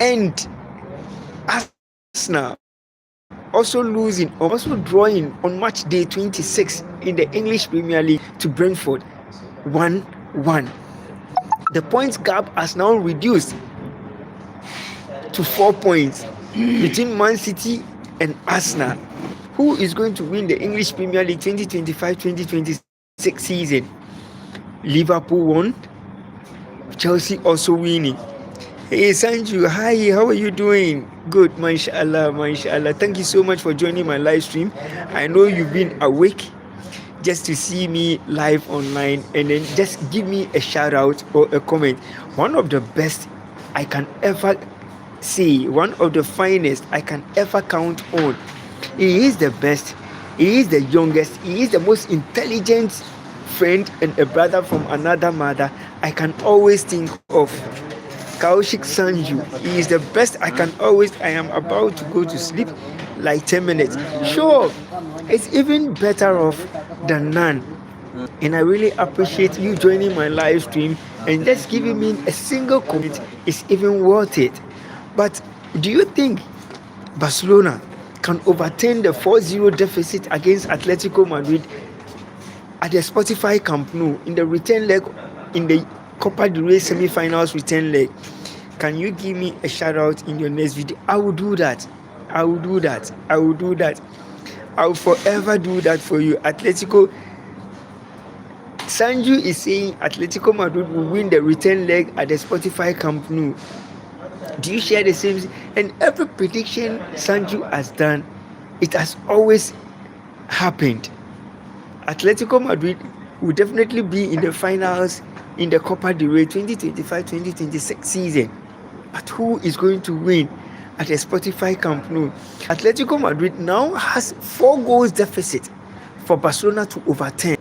And Arsenal also losing or also drawing on match day 26 in the English Premier League to Brentford 1-1. The points gap has now reduced to 4 points between Man City and Arsenal. Who is going to win the English Premier League 2025-2026 season? Liverpool won, Chelsea also winning. Hey Sanju, hi, how are you doing? Good, mashallah, mashallah. Thank you so much for joining my live stream. I know you've been awake just to see me live online, and then just give me a shout out or a comment. One of the best I can ever see, one of the finest I can ever count on. He is the best, he is the youngest, he is the most intelligent friend and a brother from another mother I can always think of. Kaushik Sanju, he is the best I am about to go to sleep like 10 minutes. Sure, it's even better off than none. And I really appreciate you joining my live stream and just giving me a single comment is even worth it. But do you think Barcelona can overturn the 4-0 deficit against Atletico Madrid at the Spotify Camp Nou in the return leg, in the Copa del Rey semi-finals return leg? Can you give me a shout out in your next video? I will do that. I will do that. I will do that. I will forever do that for you. Atletico Sanju is saying Atletico Madrid will win the return leg at the Spotify Camp Nou. Do you share the same? And every prediction Sanju has done, it has always happened. Atletico Madrid will definitely be in the finals in the Copa del Rey 2025-2026 season. But who is going to win at the Spotify Camp Nou? Atletico Madrid now has 4 goals deficit for Barcelona to overturn.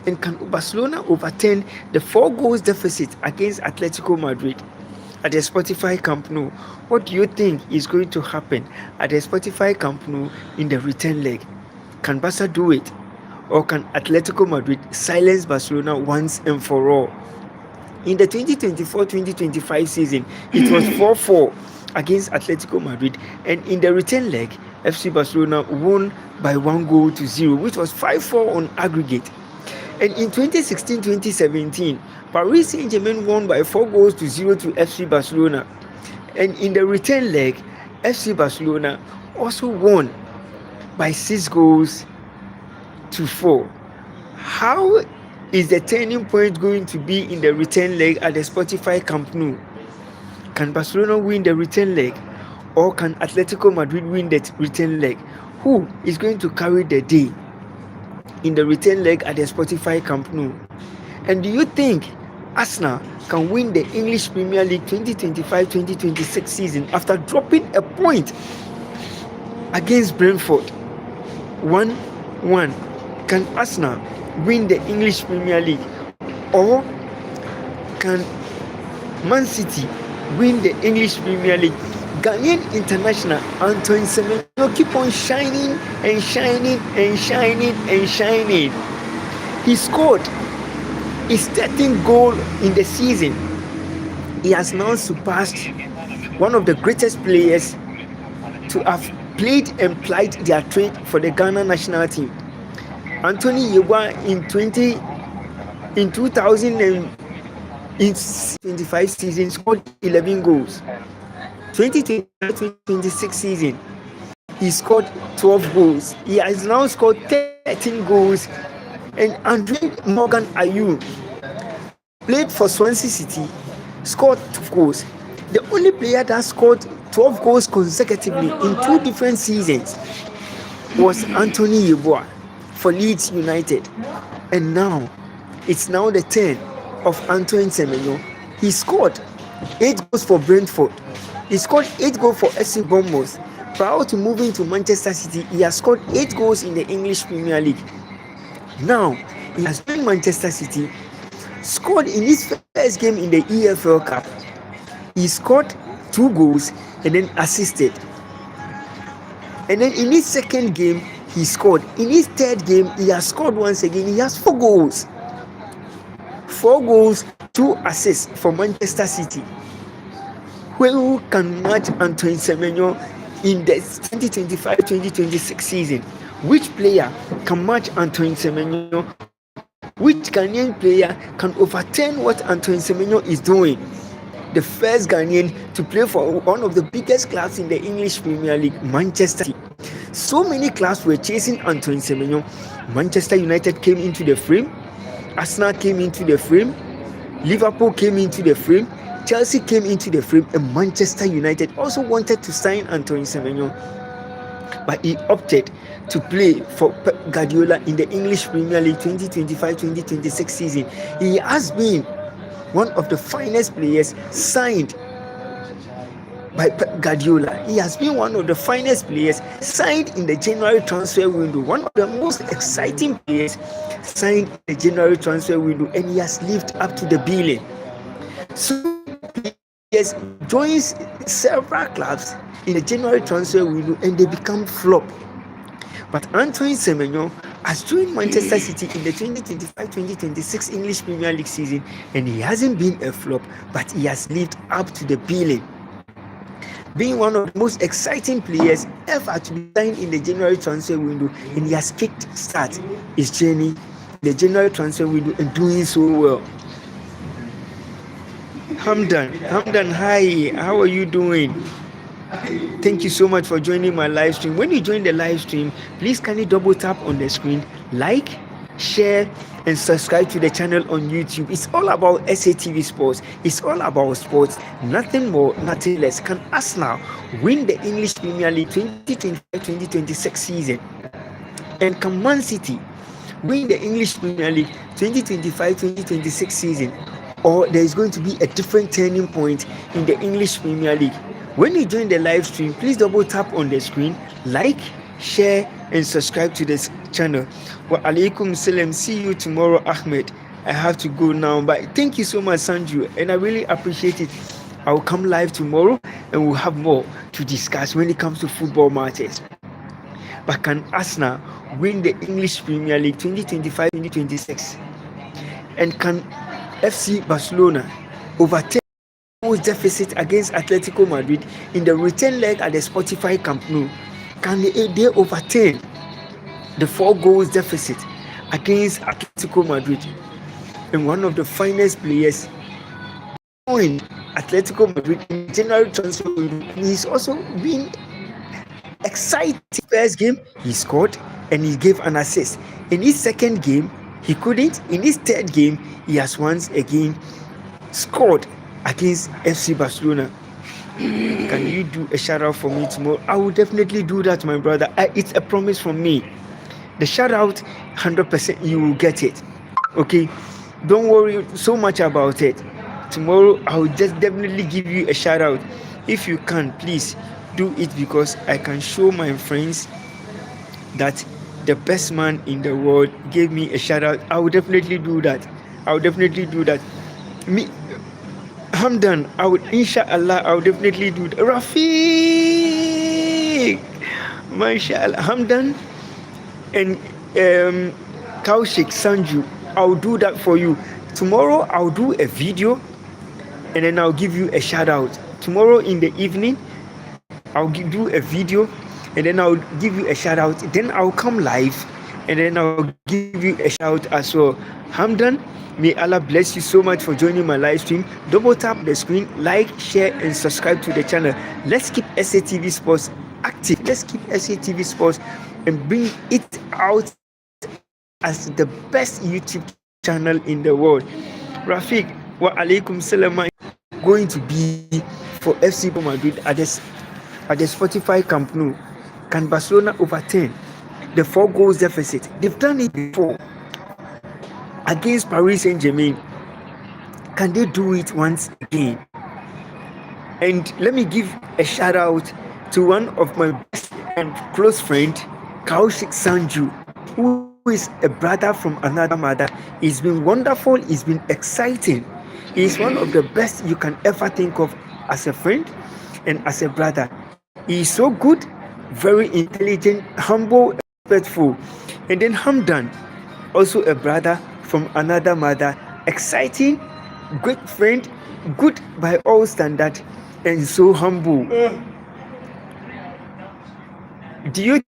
And can Barcelona overturn the 4 goals deficit against Atletico Madrid at the Spotify Camp Nou? What do you think is going to happen at the Spotify Camp Nou in the return leg? Can Barca do it? Or can Atletico Madrid silence Barcelona once and for all? In the 2024-2025 season, it was 4-4 against Atletico Madrid, and in the return leg, FC Barcelona won by 1-0, which was 5-4 on aggregate. And in 2016-2017, Paris Saint-Germain won by 4-0 to FC Barcelona. And in the return leg, FC Barcelona also won by 6-4. How is the turning point going to be in the return leg at the Spotify Camp Nou? Can Barcelona win the return leg, or can Atletico Madrid win the return leg? Who is going to carry the day in the return leg at the Spotify Camp Nou? And do you think Arsenal can win the English Premier League 2025-2026 season after dropping a point against Brentford 1-1? Can Arsenal win the English Premier League, or can Man City win the English Premier League? Ghanaian international Antoine Semenyo keep on shining and shining and shining and shining. He scored his 13th goal in the season. He has now surpassed one of the greatest players to have played and plied their trade for the Ghana national team. Anthony Yeboah in 2025 season scored 11 goals. 2025-2026 season, he scored 12 goals. He has now scored 13 goals. And Andre Morgan Ayew played for Swansea City, scored 2 goals. The only player that scored 12 goals consecutively in 2 different seasons was Anthony Yeboah for Leeds United. And now it's now the turn of Antoine Semenyo. He scored 8 goals for Brentford. He scored 8 goals for FC Bournemouth. Prior to moving to Manchester City, he has scored 8 goals in the English Premier League. Now he has joined Manchester City, scored in his first game in the EFL Cup. He scored 2 goals and then assisted. And then in his second game, he scored. In his third game, he has scored once again. He has 4 goals. 4 goals, 2 assists for Manchester City. Who can match Antoine Semenyo in the 2025-2026 season? Which player can match Antoine Semenyo? Which Ghanaian player can overturn what Antoine Semenyo is doing? The first Ghanaian to play for one of the biggest clubs in the English Premier League, Manchester City. So many clubs were chasing Antoine Semenyo. Manchester United came into the frame, Arsenal came into the frame, Liverpool came into the frame, Chelsea came into the frame, and Manchester United also wanted to sign Antoine Semenyo, but he opted to play for Pep Guardiola in the English Premier League 2025-2026 season. He has been one of the finest players signed by Pep Guardiola. He has been one of the finest players signed in the January transfer window, one of the most exciting players signed in the January transfer window, and he has lived up to the billing. So players joins several clubs in the January transfer window and they become flop. But Antoine Semenyo has joined Manchester City in the 2025-2026 English Premier League season, and he hasn't been a flop, but he has lived up to the billing, being one of the most exciting players ever to be signed in the January transfer window, and he has kicked start his journey in the January transfer window and doing so well. Hamdan, hi, how are you doing? Thank you so much for joining my live stream. When you join the live stream, please kindly double tap on the screen, like, share, and subscribe to the channel on YouTube. It's all about SATV Sports. It's all about sports, nothing more, nothing less. Can Arsenal win the English Premier League 2025-2026 season? And can Man City win the English Premier League 2025-2026 season? Or there is going to be a different turning point in the English Premier League? When you join the live stream, please double tap on the screen, like, share, and subscribe to this channel. Wa alaikum salam. See you tomorrow, Ahmed. I have to go now, but thank you so much, Sanju, and I really appreciate it. I will come live tomorrow and we'll have more to discuss when it comes to football matches. But can Arsenal win the English Premier League 2025-2026? And can FC Barcelona overtake goals deficit against Atletico Madrid in the return leg at the Spotify Camp Nou? Can they overturn the 4 goals deficit against Atletico Madrid? And one of the finest players joined Atletico Madrid in January transfer window, and he's also been exciting. First game he scored and he gave an assist. In his second game he couldn't. In his third game he has once again scored against FC Barcelona. Can you do a shout out for me tomorrow? I will definitely do that, my brother. It's a promise from me. The shout out, 100% you will get it. Okay, don't worry so much about it. Tomorrow I will just definitely give you a shout out. If you can, please do it, because I can show my friends that the best man in the world gave me a shout out. I will definitely do that. Me, Hamdan, I would, inshallah, I would definitely do that. Rafiq, mashallah, Hamdan, and Kaushik, Sanju, I'll do that for you. Tomorrow I'll do a video and then I'll give you a shout out. Tomorrow in the evening I'll do a video and then I'll give you a shout out. Then I'll come live and then I'll give you a shout as well. Hamdan, may Allah bless you so much for joining my live stream. Double tap the screen, like, share, and subscribe to the channel. Let's keep SATV Sports active. Let's keep SATV Sports and bring it out as the best YouTube channel in the world. Rafiq, wa alaikum salam. Going to be for FC Madrid at the Spotify Camp Nou. Can Barcelona overturn the 4 goals deficit? They've done it before against Paris Saint-Germain. Can they do it once again? And let me give a shout out to one of my best and close friend, Kaushik Sanju, who is a brother from another mother. He's been wonderful. He's been exciting. He's one of the best you can ever think of as a friend and as a brother. He's so good, very intelligent, humble, respectful. And then Hamdan, also a brother from another mother, exciting, great friend, good by all standard and so humble. Do you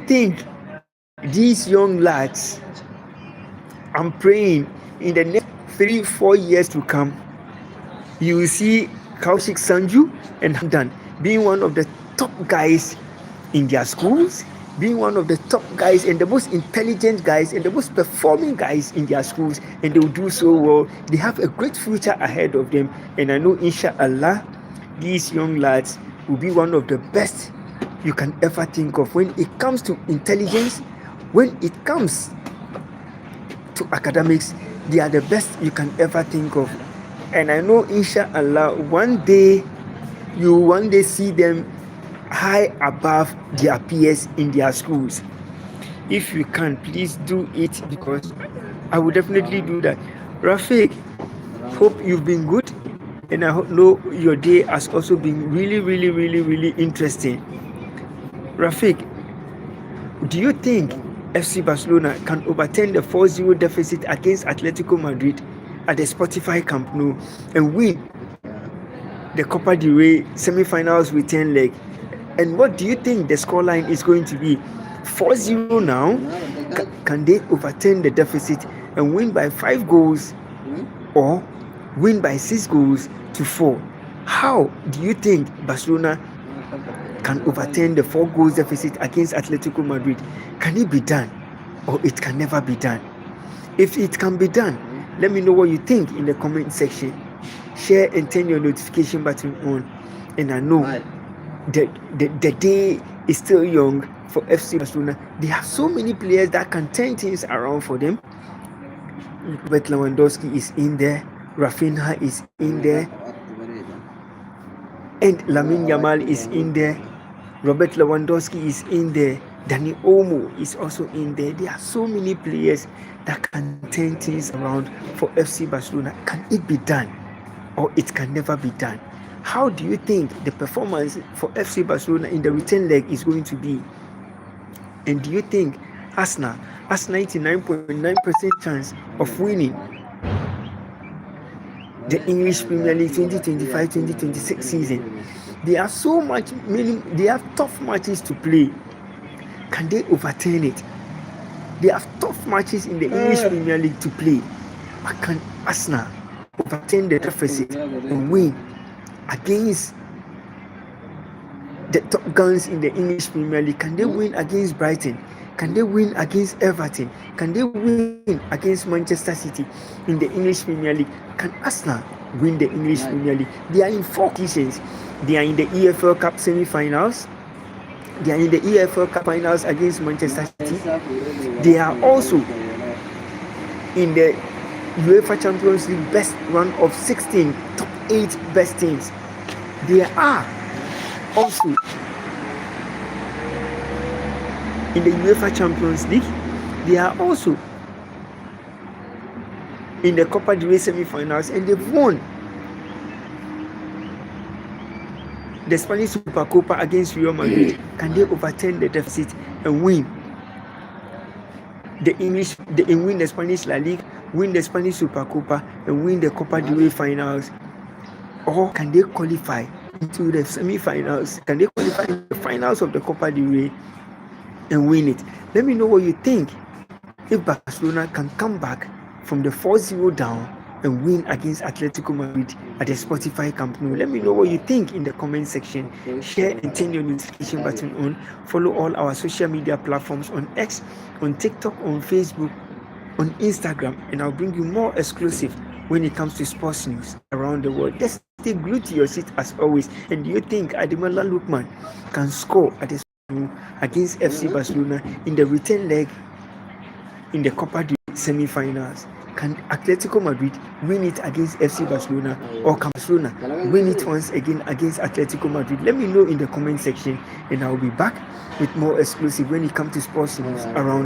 think these young lads, I'm praying in the next 3-4 years to come, you will see Kaushik Sanju and Hamdan being one of the top guys in their schools, being one of the top guys and the most intelligent guys and the most performing guys in their schools, and they will do so well. They have a great future ahead of them, and I know, inshallah, these young lads will be one of the best you can ever think of when it comes to intelligence, when it comes to academics. They are the best you can ever think of, and I know, inshallah, one day you will one day see them high above their peers in their schools. If you can, please do it, because I will definitely do that. Rafiq, hope you've been good, and I know your day has also been really, really, really, really interesting. Rafiq, do you think FC Barcelona can overturn the 4-0 deficit against Atletico Madrid at the Spotify Camp Nou and win the Copa del Rey semi-finals return leg? And what do you think the scoreline is going to be? 4-0 now. Can they overturn the deficit and win by 5 goals, or win by 6 goals to 4? How do you think Barcelona can overturn the 4 goals deficit against Atletico Madrid? Can it be done, or it can never be done? If it can be done, let me know what you think in the comment section. Share and turn your notification button on. And I know the day is still young for FC Barcelona. They have so many players that can turn things around for them. Robert Lewandowski is in there, Rafinha is in there, and Lamine Yamal is in there. Robert Lewandowski is in there. Dani Olmo is also in there. There are so many players that can turn things around for FC Barcelona. Can it be done, or it can never be done? How do you think the performance for FC Barcelona in the return leg is going to be? And do you think Arsenal has 99.9% chance of winning the English Premier League 2025-2026 season? There are they have tough matches to play. Can they overturn it? They have tough matches in the English Premier League to play. But can Arsenal overturn the deficit and win against the top guns in the English Premier League? Can they win against Brighton? Can they win against Everton? Can they win against Manchester City in the English Premier League? Can Arsenal win the English Premier League? They are in 4 positions. They are in the EFL Cup semi-finals. They are in the EFL Cup finals against Manchester City. They are also in the UEFA Champions League best run of 16, top 8 best teams. They are also in the UEFA Champions League. They are also in the Copa del Rey semi-finals, and they've won the Spanish Supercopa against Real Madrid. Can they overturn the deficit and win win the Spanish La Liga, win the Spanish Supercopa, and win the Copa del Rey finals? Or can they qualify into the semi-finals? Can they qualify in the finals of the Copa del Rey and win it? Let me know what you think. If Barcelona can come back from the 4-0 down and win against Atletico Madrid at the Spotify Camp Nou, let me know what you think in the comment section. Share and turn your notification button on. Follow all our social media platforms on X, on TikTok, on Facebook, on Instagram, and I'll bring you more exclusive when it comes to sports news around the world. Just stay glued to your seat as always. And do you think Ademola Lookman can score at the against FC Barcelona in the return leg in the Copa del Rey semi-finals? Can Atletico Madrid win it against FC Barcelona, or can Barcelona win it once again against Atletico Madrid? Let me know in the comment section, and I'll be back with more exclusive when it comes to sports news around